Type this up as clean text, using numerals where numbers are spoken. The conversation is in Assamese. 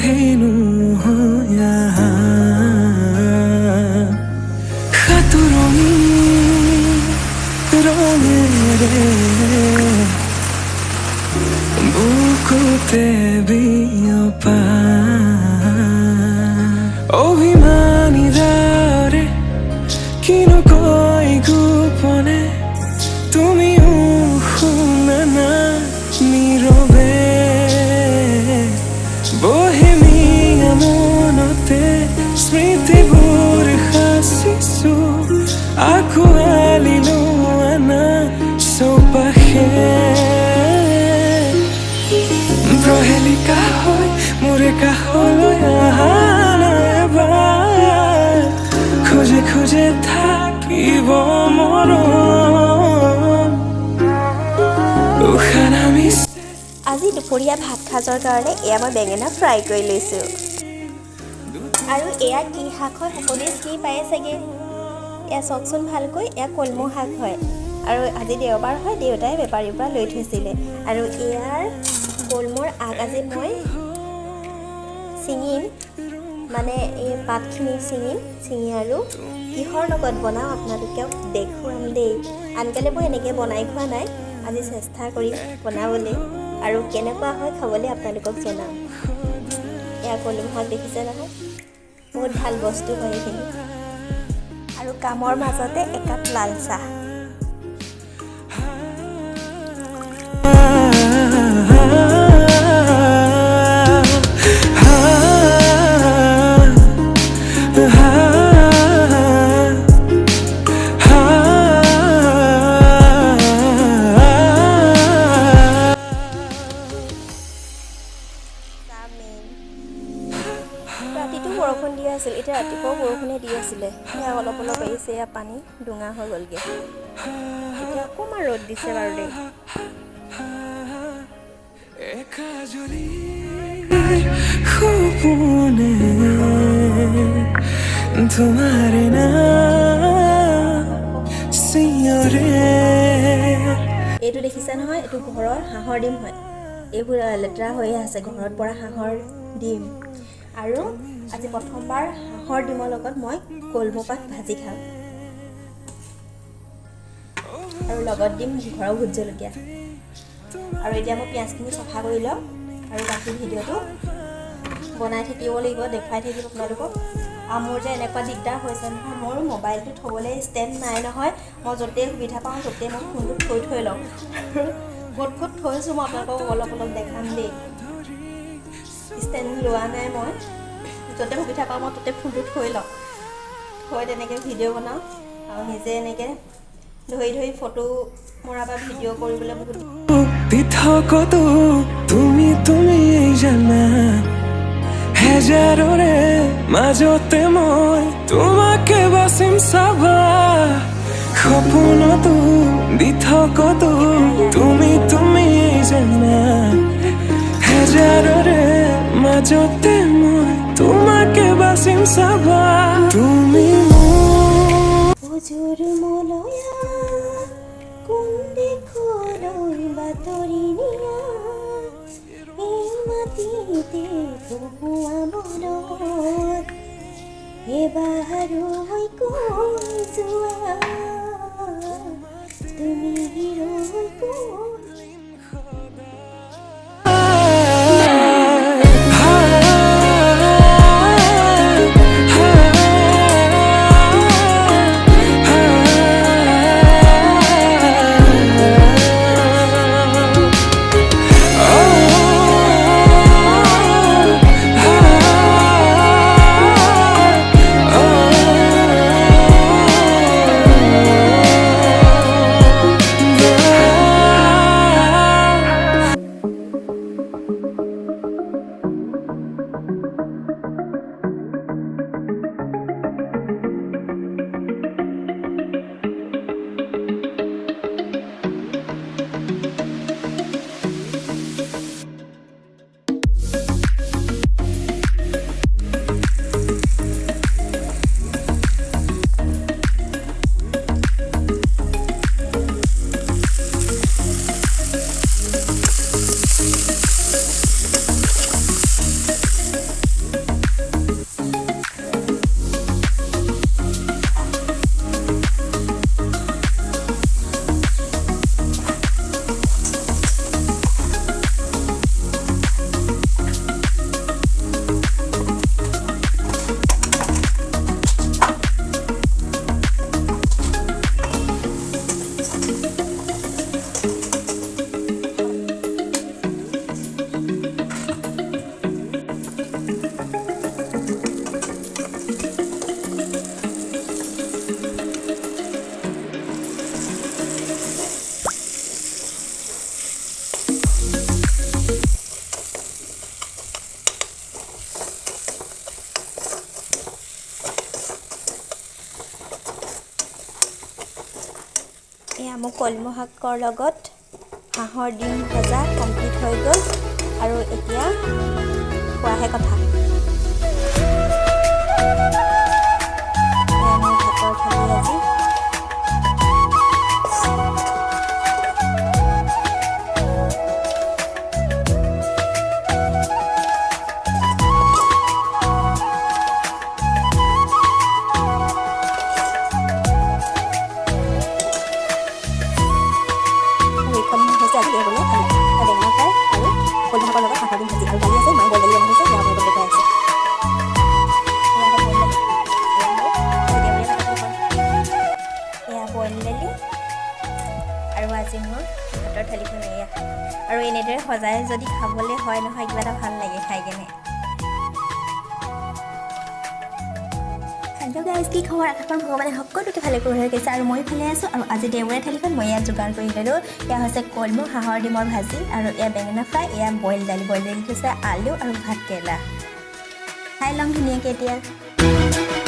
হেনো হয়া সাতুৰঙি ৰঙেৰে বুকুতে বিয়পা অভিমানী দাৰে কিনো কই গোপনে তুমিও শুনা না নীৰবে বহেমিয়া মনতে স্মৃতিবোৰ সাঁচিছো আঁকোৱালি লোৱা না চৌপাশে প্ৰহেলিকা হৈ মোৰে কাষলৈ অহা নাই এবাৰ খোজে খোজে থাকিব মৰম উশাহ নামি আজি দুপৰীয়া ভাত সাজৰ কাৰণে এয়া মই বেঙেনা ফ্ৰাই কৰি লৈছোঁ আৰু এয়া কি শাক হয় সকলোৱে চিনি পায়ে চাগে এয়া চাওকচোন ভালকৈ এয়া কলমৌ শাক হয় আৰু আজি দেওবাৰ হয় দেউতাই বেপাৰীৰ পৰা লৈ থৈছিলে আৰু এয়াৰ কলমৌৰ আগ আজি মই ছিঙিম মানে এই পাতখিনি ছিঙি আৰু কিহৰ লগত বনাওঁ আপোনালোকক দেখুৱাম দেই আনকালে মই এনেকৈ বনাই খোৱা নাই আজি চেষ্টা কৰিম বনাবলৈ আৰু কেনেকুৱা হয় খাবলৈ আপোনালোকক জনাম এয়া কলমৌ শাক দেখিছে নহয় বহুত ভাল বস্তু হয় এইখিনি আৰু কামৰ মাজতে একাপ লাল চাহ ৰাতিটো বৰষুণ দি আছিল এতিয়া ৰাতিপুৱাও বৰষুণে দি আছিলে সেয়া অলপ অলপ আহিছে এয়া পানী ডুঙা হৈ গ'লগৈ এতিয়া অকণমান ৰ'দ দিছে বাৰু দেই তোমাৰে না সিয়ৰে এইটো দেখিছে নহয় এইটো ঘৰৰ হাঁহৰ ডিম হয় এইবোৰ লেতেৰা হৈয়ে আছে ঘৰত পৰা হাঁহৰ ডিম আৰু আজি প্ৰথমবাৰ হাঁহৰ ডিমৰ লগত মই কলমৌ পাত ভাজি খাম আৰু লগত দিম ঘৰৰ ভোট জলকীয়া আৰু এতিয়া মই পিঁয়াজখিনি চাফা কৰি লওঁ আৰু বাকী ভিডিঅ'টো বনাই থাকিব লাগিব দেখুৱাই থাকিব আপোনালোকক আৰু মোৰ যে এনেকুৱা দিগদাৰ হৈছে নহয় মোৰ মোবাইলটো থ'বলৈ ষ্টেণ্ড নাই নহয় মই য'তেই সুবিধা পাওঁ ত'তেই মই ফোনটো থৈ লওঁ আৰু ক'ত থৈছোঁ মই আপোনালোকক অলপ অলপ দেখাম দেই ষ্টেণ্ড লোৱা নাই মই য'তে সুবিধা পাওঁ মই ত'তে ফোনটো থৈ লওঁ থৈ তেনেকৈ ভিডিঅ' বনাওঁ আৰু নিজে এনেকৈ ধৰি ফটো মৰা বা ভিডিঅ' কৰিবলৈ বহুত পৃথকতো তুমি জানা হেজাৰৰে মাজতে মই তোমাকে বাচিম চাবা সপোনতো পৃথকতো তুমি জানা হেজাৰৰে মাজতে মই তোমাকে বাচিম চাবা তুমি হুজুৰ মলয়া কোন দেখলৈ বাতৰি নিয়া এই মাটিতে বহুৱা মনত এবাৰো হৈ কৈ যোৱা তুমি ৰৈ কৈ মোৰ কলমৌ শাকৰ লগত হাঁহৰ ডিম ভজা কমপ্লিট হৈ গ'ল আৰু এতিয়া খোৱাহে কথা। মোৰ ভাতৰ থালি আজি আৰু আজি মোৰ ভাতৰ থালিখন এয়া আৰু এনেদৰে সজাই যদি খাবলৈ হয় নহয় কিবা এটা ভাল লাগে খাই কেনে। হেল্ল' গাইজ, কি খবৰ? আশা কৰোঁ ভগৱানে সকলোকে ভালে কৰি ৰাখিছে আৰু মই ভালে আছোঁ। আৰু আজি দেওবাৰে থালিখন মই ইয়াত যোগাৰ কৰি ল'লোঁ। এয়া হৈছে কলমৌ হাঁহৰ ডিমৰ ভাজি আৰু এয়া বেঙেনা ফ্ৰাই, এয়া বইল দালি হৈছে আলু আৰু ভাত কেৰেলা। খাই ল'ম ধুনীয়াকৈ এতিয়া।